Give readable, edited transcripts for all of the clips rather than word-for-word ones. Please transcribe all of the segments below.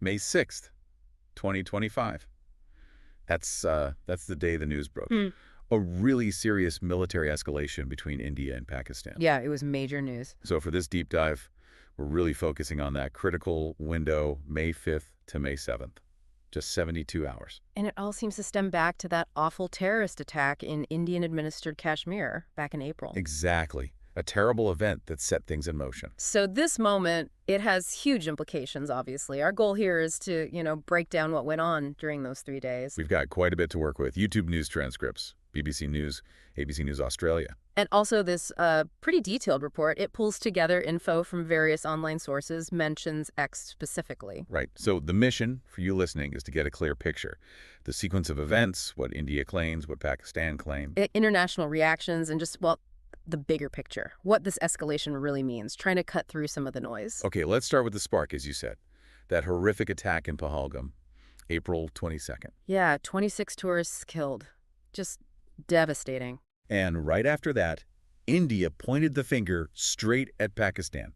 May 6th, 2025. That's the day the news broke. A really serious military escalation between India and Pakistan. Yeah, it was major news. So for this deep dive, we're really focusing on that critical window, May 5th to May 7th. Just 72 hours. And it all seems to stem back to that awful terrorist attack in Indian-administered Kashmir back in April. Exactly. A terrible event that set things in motion. So this moment, it has huge implications, obviously. Our goal here is to, break down what went on during those 3 days. We've got quite a bit to work with. YouTube news transcripts, BBC News, ABC News Australia. And also this pretty detailed report. It pulls together info from various online sources, mentions X specifically. Right. So the mission for you listening is to get a clear picture. The sequence of events, what India claims, what Pakistan claims. International reactions and just, well, the bigger picture. What this escalation really means. Trying to cut through some of the noise. Okay, let's start with the spark, as you said. That horrific attack in Pahalgam, April 22nd. Yeah, 26 tourists killed. Just devastating. And right after that, India pointed the finger straight at Pakistan,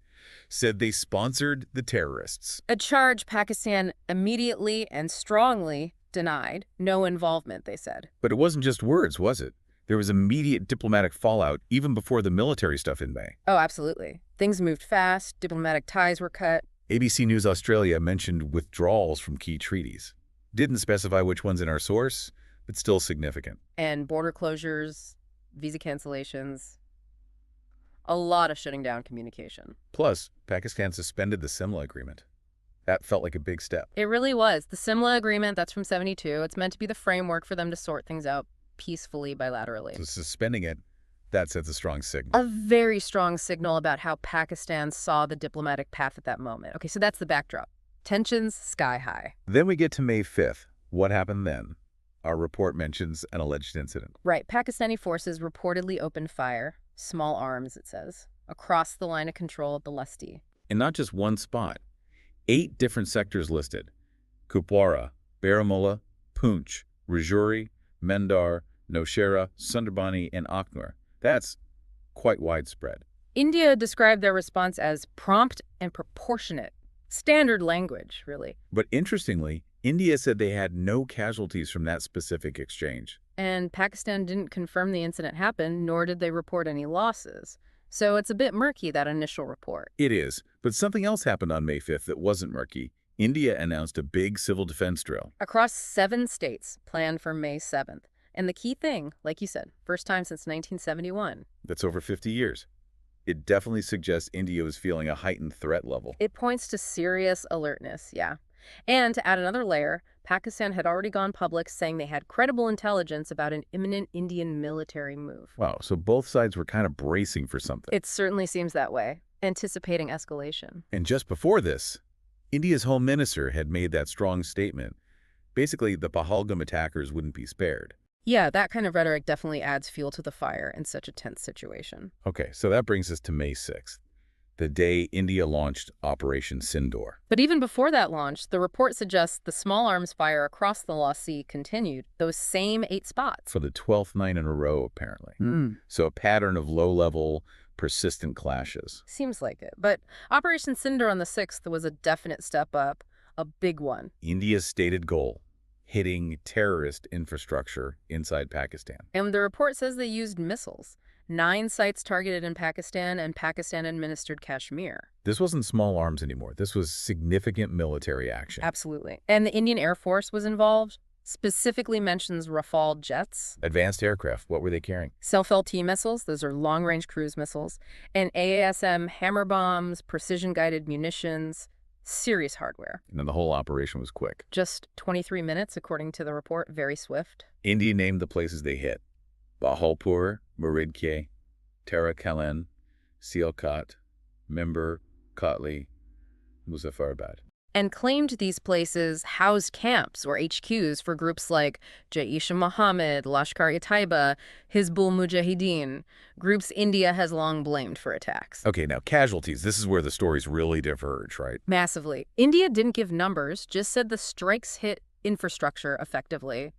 said they sponsored the terrorists. A charge Pakistan immediately and strongly denied. No involvement, they said. But it wasn't just words, was it? There was immediate diplomatic fallout even before the military stuff in May. Oh, absolutely. Things moved fast. Diplomatic ties were cut. ABC News Australia mentioned withdrawals from key treaties. Didn't specify which ones in our source, but still significant. And border closures, visa cancellations, a lot of shutting down communication. Plus, Pakistan suspended the Simla Agreement. That felt like a big step. It really was. The Simla Agreement, that's from '72. It's meant to be the framework for them to sort things out peacefully, bilaterally. So suspending it, that sends a strong signal. A very strong signal about how Pakistan saw the diplomatic path at that moment. Okay, so that's the backdrop. Tensions sky high. Then we get to May 5th. What happened then? Our report mentions an alleged incident. Right. Pakistani forces reportedly opened fire, small arms, it says, across the line of control at the Lusty. And not just one spot. 8 different sectors listed. Kupwara, Baramulla, Poonch, Rajouri, Mendar, Nowshera, Sundarbani, and Akhnur. That's quite widespread. India described their response as prompt and proportionate. Standard language, really. But interestingly, India said they had no casualties from that specific exchange. And Pakistan didn't confirm the incident happened, nor did they report any losses. So it's a bit murky, that initial report. It is, but something else happened on May 5th that wasn't murky. India announced a big civil defense drill. Across 7 states, planned for May 7th. And the key thing, like you said, first time since 1971. That's over 50 years. It definitely suggests India was feeling a heightened threat level. It points to serious alertness, yeah. And to add another layer, Pakistan had already gone public saying they had credible intelligence about an imminent Indian military move. Wow, so both sides were kind of bracing for something. It certainly seems that way, anticipating escalation. And just before this, India's Home Minister had made that strong statement. Basically, the Pahalgam attackers wouldn't be spared. Yeah, that kind of rhetoric definitely adds fuel to the fire in such a tense situation. Okay, so that brings us to May 6th, the day India launched Operation Sindoor. But even before that launch, the report suggests the small arms fire across the Lost Sea continued, those same 8 spots. For the 12th night in a row, apparently. So a pattern of low-level, persistent clashes. Seems like it. But Operation Sindoor on the 6th was a definite step up, a big one. India's stated goal: hitting terrorist infrastructure inside Pakistan. And the report says they used missiles. 9 sites targeted in Pakistan and Pakistan-administered Kashmir. This wasn't small arms anymore. This was significant military action. Absolutely. And the Indian Air Force was involved. Specifically mentions Rafale jets. Advanced aircraft, what were they carrying? Self-LT missiles, those are long-range cruise missiles. And AASM hammer bombs, precision-guided munitions. Serious hardware. And then the whole operation was quick. Just 23 minutes, according to the report. Very swift. India named the places they hit: Bahawalpur, Muridke, Tara Kalen, Sialkot, Member, Kotli, Muzaffarabad. And claimed these places housed camps or HQs for groups like Jaish-e-Mohammed, Lashkar-e-Taiba, Hizbul Mujahideen, groups India has long blamed for attacks. Okay, now casualties. This is where the stories really diverge, right? Massively. India didn't give numbers, just said the strikes hit infrastructure effectively.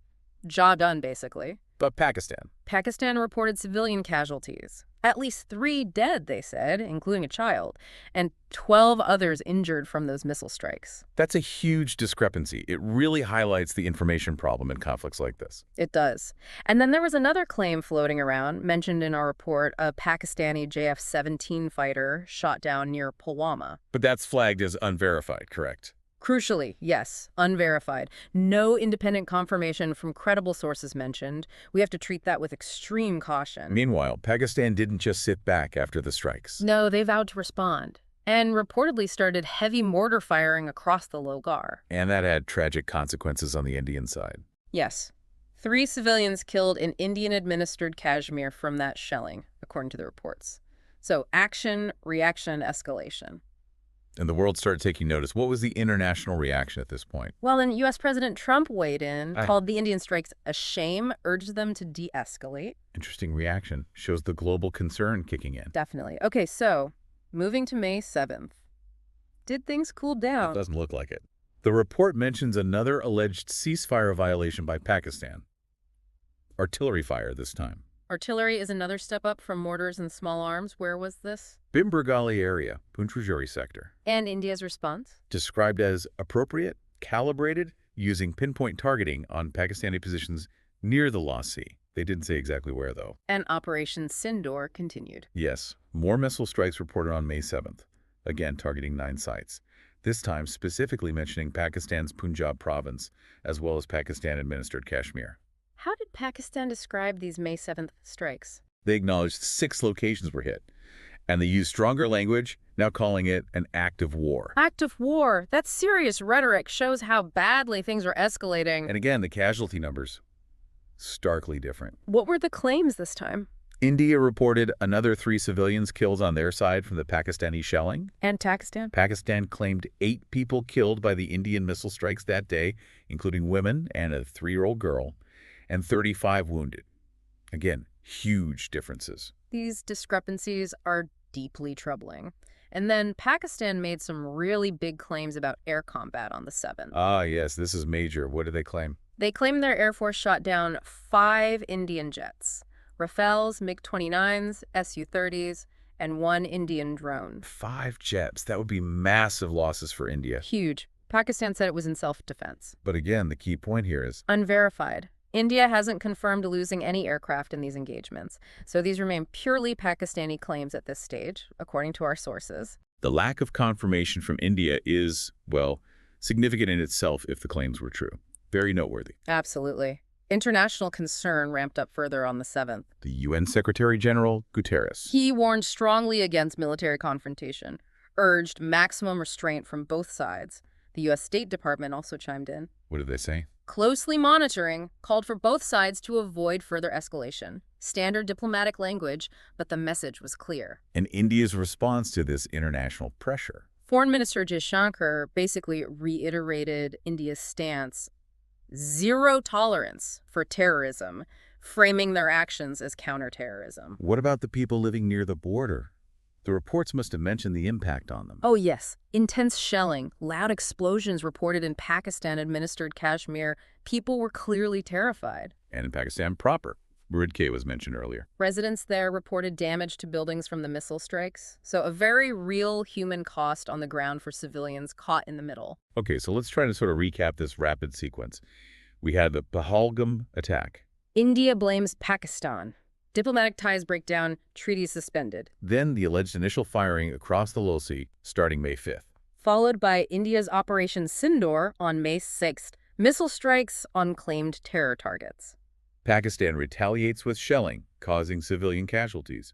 Job done, basically. But Pakistan. Pakistan reported civilian casualties. At least 3 dead, they said, including a child, and 12 others injured from those missile strikes. That's a huge discrepancy. It really highlights the information problem in conflicts like this. It does. And then there was another claim floating around, mentioned in our report, a Pakistani JF-17 fighter shot down near Pulwama. But that's flagged as unverified, correct? Crucially, yes, unverified. No independent confirmation from credible sources mentioned. We have to treat that with extreme caution. Meanwhile, Pakistan didn't just sit back after the strikes. No, they vowed to respond, and reportedly started heavy mortar firing across the Logar. And that had tragic consequences on the Indian side. Yes. 3 civilians killed in Indian-administered Kashmir from that shelling, according to the reports. So action, reaction, escalation. And the world started taking notice. What was the international reaction at this point? Well, then U.S. President Trump weighed in, Aye. called the Indian strikes a shame, urged them to de-escalate. Interesting reaction. Shows the global concern kicking in. Definitely. Okay, so moving to May 7th. Did things cool It down? doesn't look like it. The report mentions another alleged ceasefire violation by Pakistan. Artillery fire this time. Artillery is another step up from mortars and small arms. Where was this? Bimbergali area, Poonch Rajouri sector. And India's response? Described as appropriate, calibrated, using pinpoint targeting on Pakistani positions near the Lost Sea. They didn't say exactly where, though. And Operation Sindoor continued. Yes, more missile strikes reported on May 7th, again targeting 9 sites, this time specifically mentioning Pakistan's Punjab province, as well as Pakistan-administered Kashmir. How did Pakistan describe these May 7th strikes? They acknowledged 6 locations were hit, and they used stronger language, now calling it an act of war. Act of war. That serious rhetoric shows how badly things are escalating. And again, the casualty numbers, starkly different. What were the claims this time? India reported another 3 civilians killed on their side from the Pakistani shelling. And Pakistan? Pakistan claimed 8 people killed by the Indian missile strikes that day, including women and a 3-year-old girl, and 35 wounded. Again, huge differences. These discrepancies are deeply troubling. And then Pakistan made some really big claims about air combat on the 7th. Ah, yes, this is major. What did they claim? They claimed their Air Force shot down 5 Indian jets, Rafales, MiG-29s, Su-30s, and 1 Indian drone. 5 jets. That would be massive losses for India. Huge. Pakistan said it was in self-defense. But again, the key point here is Unverified. India hasn't confirmed losing any aircraft in these engagements, so these remain purely Pakistani claims at this stage, according to our sources. the lack of confirmation from India is, well, significant in itself if the claims were true. Very noteworthy. Absolutely. International concern ramped up further on the 7th. The UN Secretary General Guterres. He warned strongly against military confrontation, urged maximum restraint from both sides. The U.S. State Department also chimed in. What did they say? Closely monitoring, called for both sides to avoid further escalation. Standard diplomatic language, but the message was clear. And India's response to this international pressure. Foreign Minister Jaishankar basically reiterated India's stance: zero tolerance for terrorism, framing their actions as counterterrorism. What about the people living near the border? The reports must have mentioned the impact on them. Oh, yes. Intense shelling, loud explosions reported in Pakistan-administered Kashmir. People were clearly terrified. And in Pakistan proper. Buridke was mentioned earlier. Residents there reported damage to buildings from the missile strikes. So a very real human cost on the ground for civilians caught in the middle. Okay, so let's try to sort of recap this rapid sequence. We had the Pahalgam attack. India blames Pakistan. Diplomatic ties break down, treaties suspended. Then the alleged initial firing across the Lost Sea starting May 5th. Followed by India's Operation Sindoor on May 6th. Missile strikes on claimed terror targets. Pakistan retaliates with shelling, causing civilian casualties.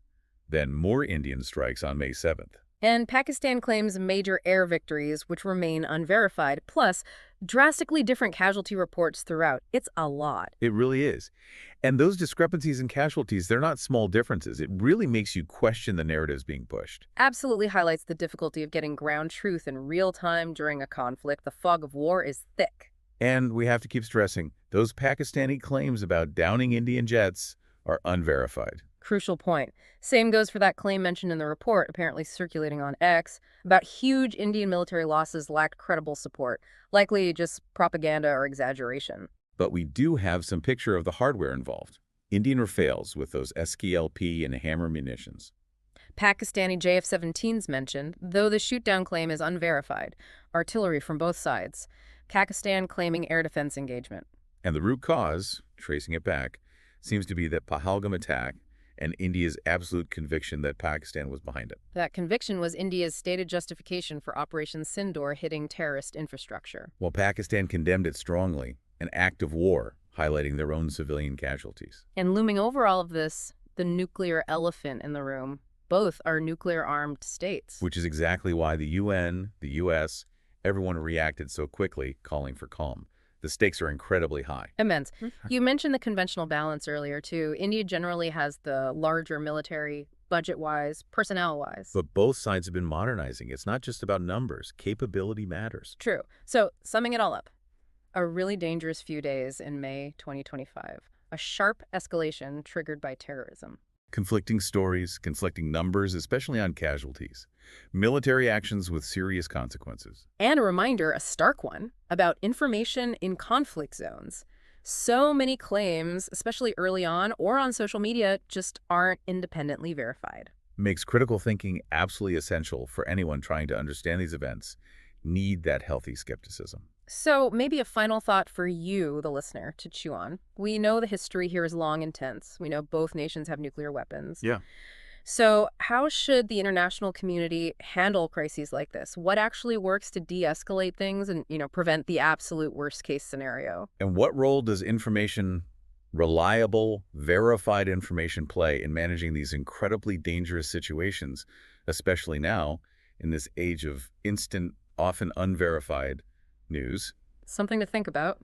Then more Indian strikes on May 7th. And Pakistan claims major air victories, which remain unverified, plus drastically different casualty reports throughout. It's a lot. It really is. And those discrepancies in casualties, they're not small differences. It really makes you question the narratives being pushed. Absolutely highlights the difficulty of getting ground truth in real time during a conflict. The fog of war is thick. And we have to keep stressing, those Pakistani claims about downing Indian jets are unverified. Crucial point. Same goes for that claim mentioned in the report, apparently circulating on X, about huge Indian military losses lacked credible support, likely just propaganda or exaggeration. But we do have some picture of the hardware involved. Indian Rafales with those SKLP and Hammer munitions. Pakistani JF-17s mentioned, though the shoot-down claim is unverified. Artillery from both sides. Pakistan claiming air defense engagement. And the root cause, tracing it back, seems to be that Pahalgam attack and India's absolute conviction that Pakistan was behind it. That conviction was India's stated justification for Operation Sindoor hitting terrorist infrastructure. While Pakistan condemned it strongly, an act of war, highlighting their own civilian casualties. And looming over all of this, the nuclear elephant in the room. Both are nuclear-armed states. Which is exactly why the UN, the US, everyone reacted so quickly, calling for calm. The stakes are incredibly high. Immense. You mentioned the conventional balance earlier, too. India generally has the larger military, budget-wise, personnel-wise. But both sides have been modernizing. It's not just about numbers. Capability matters. True. So, summing it all up, a really dangerous few days in May 2025. A sharp escalation triggered by terrorism. Conflicting stories, conflicting numbers, especially on casualties. Military actions with serious consequences. And a reminder, a stark one, about information in conflict zones. So many claims, especially early on or on social media, just aren't independently verified. Makes critical thinking absolutely essential for anyone trying to understand these events. Need that healthy skepticism. So maybe a final thought for you, the listener, to chew on. We know the history here is long and tense. We know both nations have nuclear weapons. Yeah. So how should the international community handle crises like this? What actually works to de-escalate things and, prevent the absolute worst-case scenario? And what role does information, reliable, verified information play in managing these incredibly dangerous situations, especially now in this age of instant, often unverified news? Something to think about.